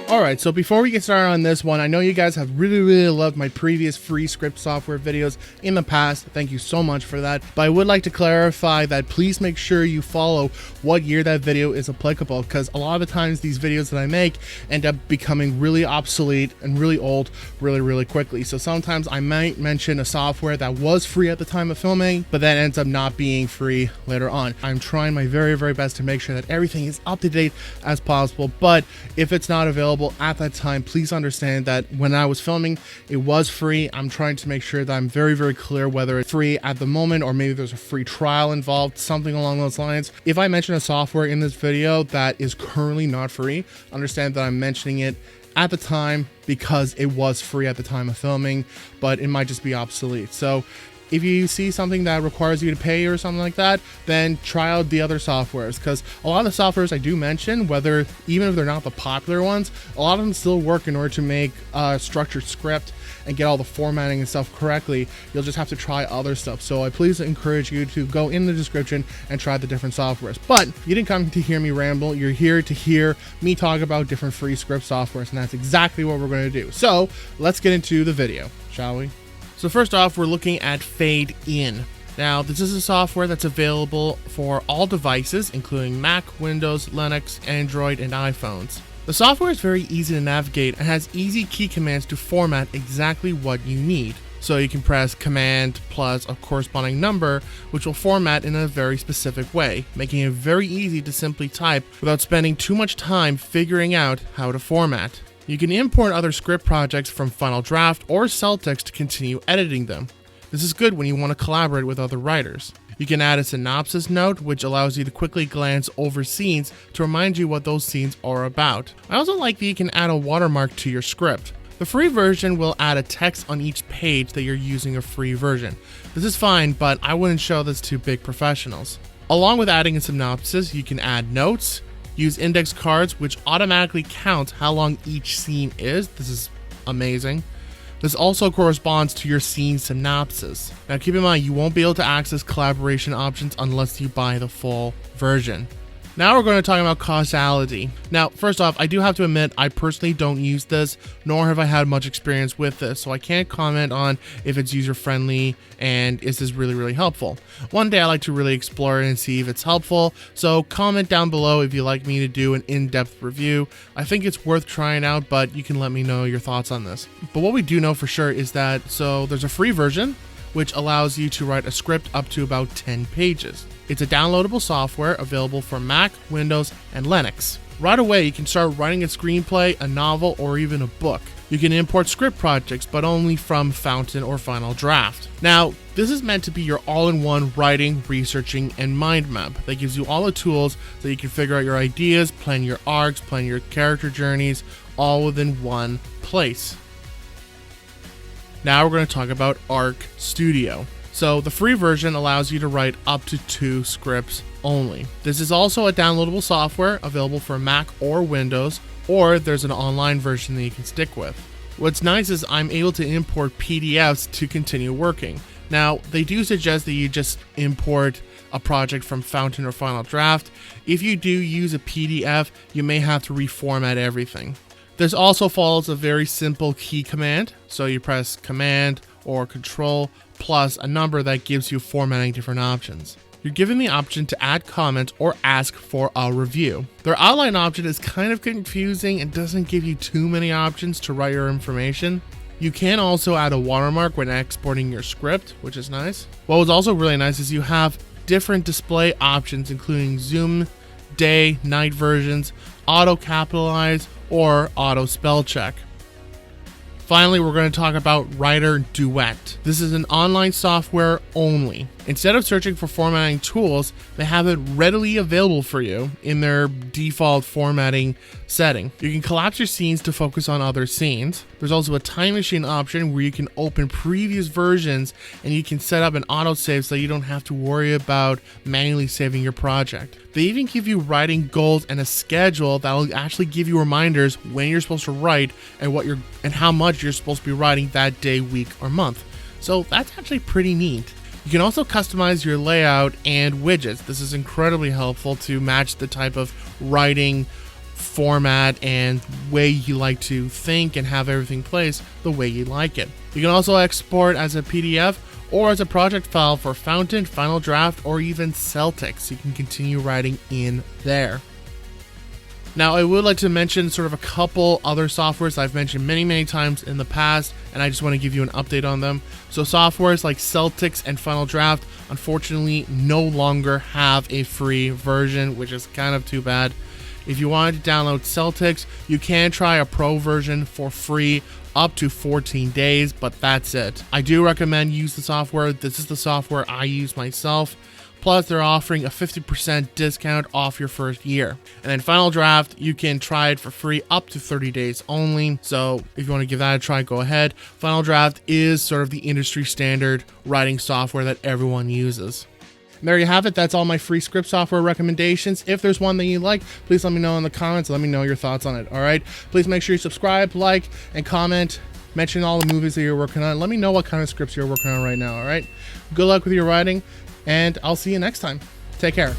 Alright, so before we get started on this one, I know you guys have really loved my previous free script software videos in the past. Thank you so much for that. But I would like to clarify that please make sure you follow what year that video is applicable, because a lot of the times these videos that I make end up becoming really obsolete and really old really quickly. So sometimes I might mention a software that was free at the time of filming, but then ends up not being free later on. I'm trying my very best to make sure that everything is up to date as possible, but if it's not available at that time, please understand that when I was filming, it was free. I'm trying to make sure that I'm very clear whether it's free at the moment or maybe there's a free trial involved, something along those lines. If I mention a software in this video that is currently not free, understand that I'm mentioning it at the time because it was free at the time of filming, but it might just be obsolete. So if you see something that requires you to pay or something like that, then try out the other softwares, because a lot of the softwares I do mention, whether even if they're not the popular ones, a lot of them still work in order to make a structured script and get all the formatting and stuff correctly. You'll just have to try other stuff. So I please encourage you to go in the description and try the different softwares. But you didn't come to hear me ramble, you're here to hear me talk about different free script softwares, and that's exactly what we're going to do. So let's get into the video, shall we? So first off, we're looking at FadeIn. Now, this is a software that's available for all devices, including Mac, Windows, Linux, Android, and iPhones. The software is very easy to navigate and has easy key commands to format exactly what you need. So you can press Command plus a corresponding number, which will format in a very specific way, making it very easy to simply type without spending too much time figuring out how to format. You can import other script projects from Final Draft or Celtx to continue editing them. This is good when you want to collaborate with other writers. You can add a synopsis note, which allows you to quickly glance over scenes to remind you what those scenes are about. I also like that you can add a watermark to your script. The free version will add a text on each page that you're using a free version. This is fine, but I wouldn't show this to big professionals. Along with adding a synopsis, you can add notes, use index cards, which automatically count how long each scene is. This is amazing. This also corresponds to your scene synopsis. Now keep in mind, you won't be able to access collaboration options unless you buy the full version. Now we're going to talk about causality. Now, first off, I do have to admit, I personally don't use this, nor have I had much experience with this, so I can't comment on if it's user-friendly and is this really helpful. One day I like to really explore it and see if it's helpful, so comment down below if you'd like me to do an in-depth review. I think it's worth trying out, but you can let me know your thoughts on this. But what we do know for sure is that, so there's a free version, which allows you to write a script up to about 10 pages. It's a downloadable software available for Mac, Windows, and Linux. Right away, you can start writing a screenplay, a novel, or even a book. You can import script projects, but only from Fountain or Final Draft. Now, this is meant to be your all-in-one writing, researching, and mind map that gives you all the tools so you can figure out your ideas, plan your arcs, plan your character journeys, all within one place. Now we're going to talk about Ark Studio. So the free version allows you to write up to 2 scripts only. This is also a downloadable software available for Mac or Windows, or there's an online version that you can stick with. What's nice is I'm able to import PDFs to continue working. Now, they do suggest that you just import a project from Fountain or Final Draft. If you do use a PDF, you may have to reformat everything. This also follows a very simple key command. So you press Command or Control plus a number that gives you formatting different options. You're given the option to add comments or ask for a review. Their outline option is kind of confusing and doesn't give you too many options to write your information. You can also add a watermark when exporting your script, which is nice. What was also really nice is you have different display options, including zoom, day, night versions, auto capitalize, or auto spell check. Finally, we're going to talk about Writer Duet. This is an online software only. Instead of searching for formatting tools, they have it readily available for you in their default formatting setting. You can collapse your scenes to focus on other scenes. There's also a time machine option where you can open previous versions and you can set up an autosave so you don't have to worry about manually saving your project. They even give you writing goals and a schedule that will actually give you reminders when you're supposed to write and how much you're supposed to be writing that day, week, or month. So that's actually pretty neat. You can also customize your layout and widgets. This is incredibly helpful to match the type of writing format and way you like to think and have everything placed the way you like it. You can also export as a PDF or as a project file for Fountain, Final Draft, or even Celtics. You can continue writing in there. Now, I would like to mention sort of a couple other softwares I've mentioned many times in the past, and I just want to give you an update on them. So softwares like Celtics and Final Draft, unfortunately, no longer have a free version, which is kind of too bad. If you wanted to download Celtics, you can try a pro version for free up to 14 days, but that's it. I do recommend use the software. This is the software I use myself. Plus, they're offering a 50% discount off your first year. And then Final Draft, you can try it for free up to 30 days only. So if you want to give that a try, go ahead. Final Draft is sort of the industry standard writing software that everyone uses. And there you have it. That's all my free script software recommendations. If there's one that you like, please let me know in the comments. Let me know your thoughts on it. All right. Please make sure you subscribe, like, and comment. Mention all the movies that you're working on. Let me know what kind of scripts you're working on right now. All right. Good luck with your writing, and I'll see you next time. Take care.